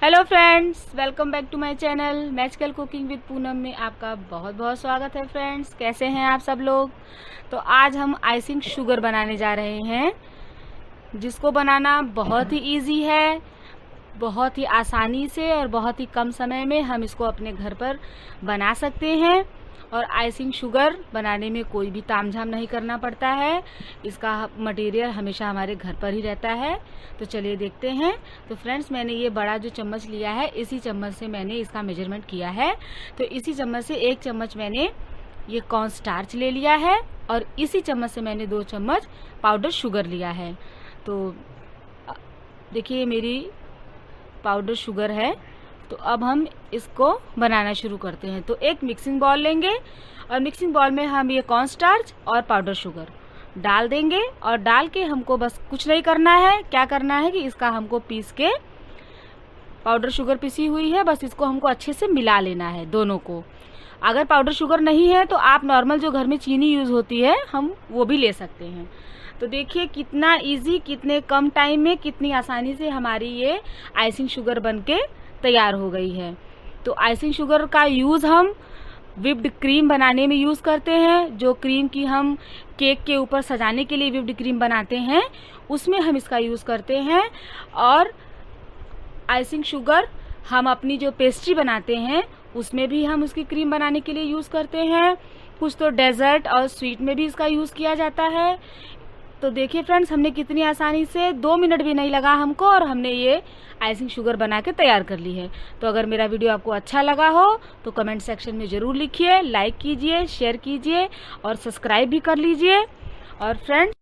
Hello friends, welcome back to my channel magical cooking with Poonam में आपका बहुत बहुत स्वागत है। फ्रेंड्स, कैसे हैं आप सब लोग। तो आज हम आइसिंग शुगर बनाने जा रहे हैं, जिसको बनाना बहुत ही इजी है। बहुत ही आसानी से और बहुत ही कम समय में हम इसको अपने घर पर बना सकते हैं। और आइसिंग शुगर बनाने में कोई भी तामझाम नहीं करना पड़ता है। इसका मटेरियल हमेशा हमारे घर पर ही रहता है। तो चलिए देखते हैं। तो फ्रेंड्स, मैंने ये बड़ा जो चम्मच लिया है, इसी चम्मच से मैंने इसका मेजरमेंट किया है। तो इसी चम्मच से 1 चम्मच मैंने ये कॉर्न स्टार्च ले लिया है और इसी चम्मच से मैंने 2 चम्मच पाउडर शुगर लिया है। तो देखिए मेरी पाउडर शुगर है। तो अब हम इसको बनाना शुरू करते हैं। तो एक मिक्सिंग बाउल लेंगे और मिक्सिंग बाउल में हम ये कॉर्न स्टार्च और पाउडर शुगर डाल देंगे। और डाल के हमको बस कुछ नहीं करना है। क्या करना है कि इसका हमको पीस के, पाउडर शुगर पिसी हुई है, बस इसको हमको अच्छे से मिला लेना है दोनों को। अगर पाउडर शुगर नहीं है तो आप नॉर्मल जो घर में चीनी यूज़ होती है हम वो भी ले सकते हैं। तो देखिए कितना इजी, कितने कम टाइम में, कितनी आसानी से हमारी ये आइसिंग शुगर बनके तैयार हो गई है। तो आइसिंग शुगर का यूज़ हम व्हिप्ड क्रीम बनाने में यूज़ करते हैं। जो क्रीम की हम केक के ऊपर सजाने के लिए व्हिप्ड क्रीम बनाते हैं, उसमें हम इसका यूज़ करते हैं। और आइसिंग शुगर हम अपनी जो पेस्ट्री बनाते हैं उसमें भी हम उसकी क्रीम बनाने के लिए यूज़ करते हैं। कुछ तो डेजर्ट और स्वीट में भी इसका यूज़ किया जाता है। तो देखिए फ्रेंड्स, हमने कितनी आसानी से 2 मिनट भी नहीं लगा हमको और हमने ये आइसिंग शुगर बना के तैयार कर ली है। तो अगर मेरा वीडियो आपको अच्छा लगा हो तो कमेंट सेक्शन में ज़रूर लिखिए, लाइक कीजिए, शेयर कीजिए और सब्सक्राइब भी कर लीजिए। और फ्रेंड्स,